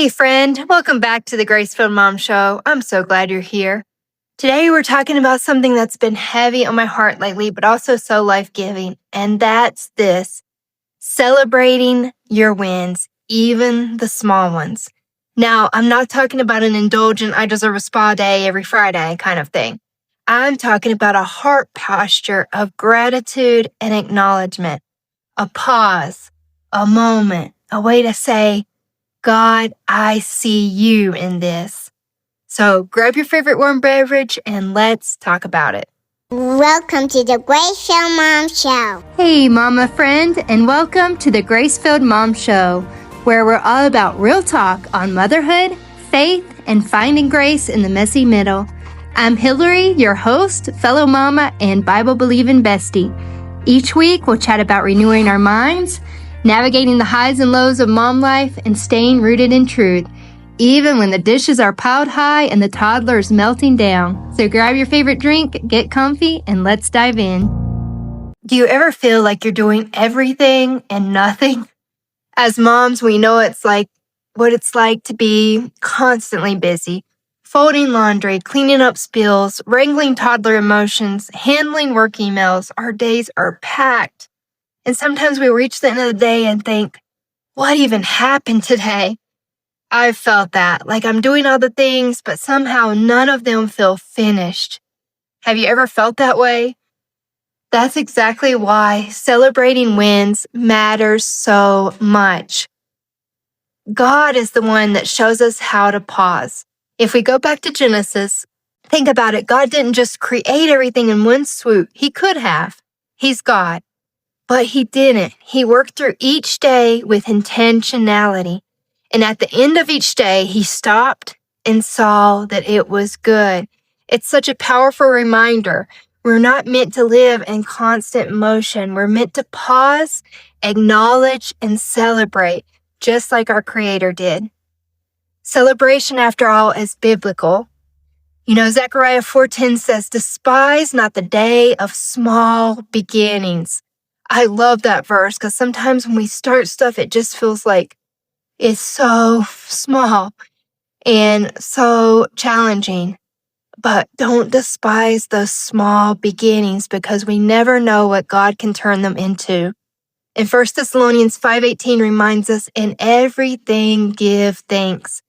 Hey friend, welcome back to the Grace-Filled Mom Show. I'm so glad you're here. Today we're talking about something that's been heavy on my heart lately, but also so life-giving, and that's this: celebrating your wins, even the small ones. Now, I'm not talking about an indulgent, I deserve a spa day every Friday kind of thing. I'm talking about a heart posture of gratitude and acknowledgement, a pause, a moment, a way to say, God, I see you in this. So grab your favorite warm beverage and let's talk about it. Welcome to the Grace-Filled Mom Show. Hey, mama friend, and welcome to the Grace-Filled Mom Show, where we're all about real talk on motherhood, faith, and finding grace in the messy middle. I'm Hillary, your host, fellow mama, and Bible-believing bestie. Each week, we'll chat about renewing our minds, navigating the highs and lows of mom life, and staying rooted in truth, even when the dishes are piled high and the toddler is melting down. So grab your favorite drink, get comfy, and let's dive in. Do you ever feel like you're doing everything and nothing? As moms, we know what it's like to be constantly busy. Folding laundry, cleaning up spills, wrangling toddler emotions, handling work emails. Our days are packed. And sometimes we reach the end of the day and think, what even happened today? I've felt that, like I'm doing all the things, but somehow none of them feel finished. Have you ever felt that way? That's exactly why celebrating wins matters so much. God is the one that shows us how to pause. If we go back to Genesis, think about it. God didn't just create everything in one swoop. He could have. He's God. But he didn't. He worked through each day with intentionality. And at the end of each day, he stopped and saw that it was good. It's such a powerful reminder. We're not meant to live in constant motion. We're meant to pause, acknowledge, and celebrate, just like our Creator did. Celebration, after all, is biblical. You know, Zechariah 4:10 says, "Despise not the day of small beginnings." I love that verse because sometimes when we start stuff, it just feels like it's so small and so challenging. But don't despise those small beginnings because we never know what God can turn them into. And 1 Thessalonians 5:18 reminds us, "In everything give thanks."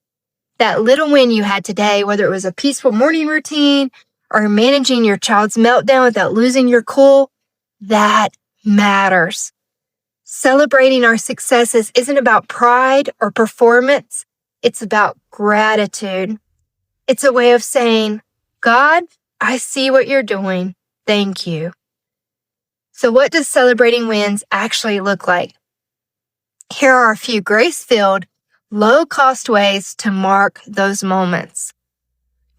That little win you had today, whether it was a peaceful morning routine or managing your child's meltdown without losing your cool, that matters. Celebrating our successes isn't about pride or performance. It's about gratitude. It's a way of saying, God, I see what you're doing. Thank you. So what does celebrating wins actually look like? Here are a few grace-filled, low-cost ways to mark those moments.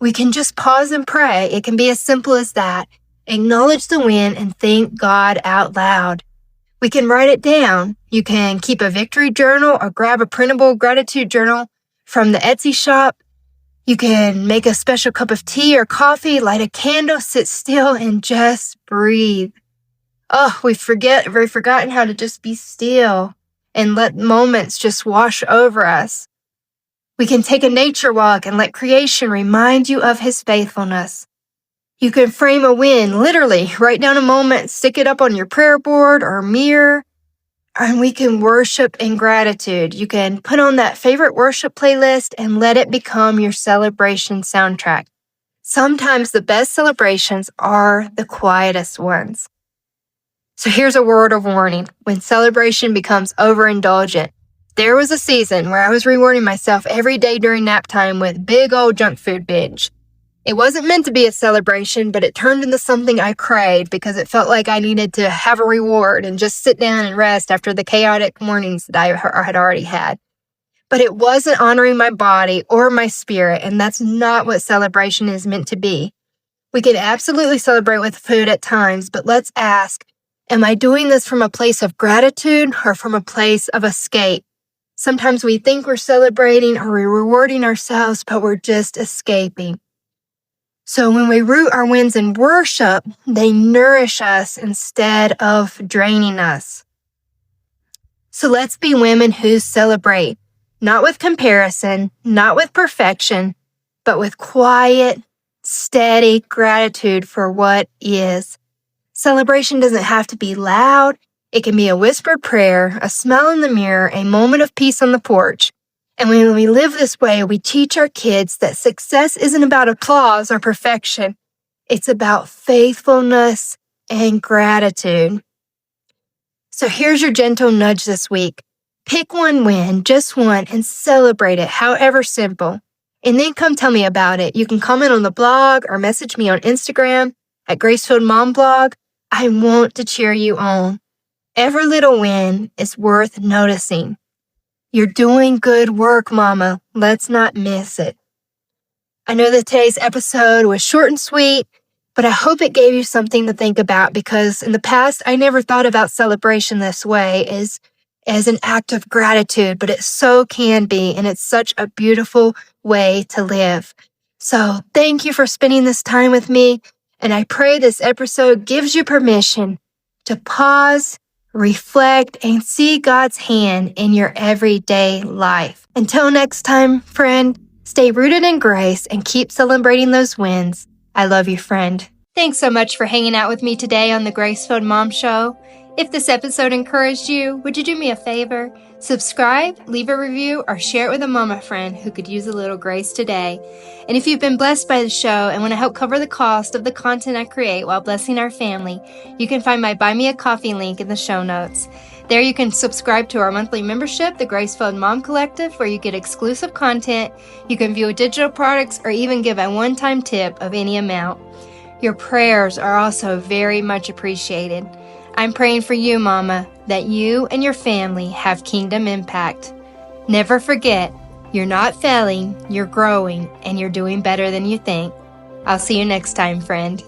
We can just pause and pray. It can be as simple as that. Acknowledge the win and thank God out loud. We can write it down. You can keep a victory journal or grab a printable gratitude journal from the Etsy shop. You can make a special cup of tea or coffee, light a candle, sit still, and just breathe. Oh, we've forgotten how to just be still and let moments just wash over us. We can take a nature walk and let creation remind you of His faithfulness. You can frame a win, literally, write down a moment, stick it up on your prayer board or mirror, and we can worship in gratitude. You can put on that favorite worship playlist and let it become your celebration soundtrack. Sometimes the best celebrations are the quietest ones. So here's a word of warning. When celebration becomes overindulgent, there was a season where I was rewarding myself every day during nap time with big old junk food binge. It wasn't meant to be a celebration, but it turned into something I craved because it felt like I needed to have a reward and just sit down and rest after the chaotic mornings that I had already had. But it wasn't honoring my body or my spirit, and that's not what celebration is meant to be. We can absolutely celebrate with food at times, but let's ask, am I doing this from a place of gratitude or from a place of escape? Sometimes we think we're celebrating or we're rewarding ourselves, but we're just escaping. So when we root our wins in worship, they nourish us instead of draining us. So let's be women who celebrate, Not with comparison, not with perfection, but with quiet, steady gratitude for what is. Celebration doesn't have to be loud. It can be a whispered prayer, a smile in the mirror, a moment of peace on the porch. And when we live this way, we teach our kids that success isn't about applause or perfection. It's about faithfulness and gratitude. So here's your gentle nudge this week. Pick one win, just one, and celebrate it, however simple. And then come tell me about it. You can comment on the blog or message me on Instagram at Gracefield Mom Blog. I want to cheer you on. Every little win is worth noticing. You're doing good work, Mama. Let's not miss it. I know that today's episode was short and sweet, but I hope it gave you something to think about because in the past, I never thought about celebration this way as an act of gratitude, but it so can be, and it's such a beautiful way to live. So thank you for spending this time with me, and I pray this episode gives you permission to pause, reflect, and see God's hand in your everyday life. Until next time, friend, stay rooted in grace and keep celebrating those wins. I love you, friend. Thanks so much for hanging out with me today on the Gracefield Mom Show. If this episode encouraged you, would you do me a favor? Subscribe, leave a review, or share it with a mama friend who could use a little grace today. And if you've been blessed by the show and want to help cover the cost of the content I create while blessing our family, you can find my Buy Me a Coffee link in the show notes. There you can subscribe to our monthly membership, the Gracefield Mom Collective, where you get exclusive content, you can view digital products, or even give a one-time tip of any amount. Your prayers are also very much appreciated. I'm praying for you, Mama, that you and your family have kingdom impact. Never forget, you're not failing, you're growing, and you're doing better than you think. I'll see you next time, friend.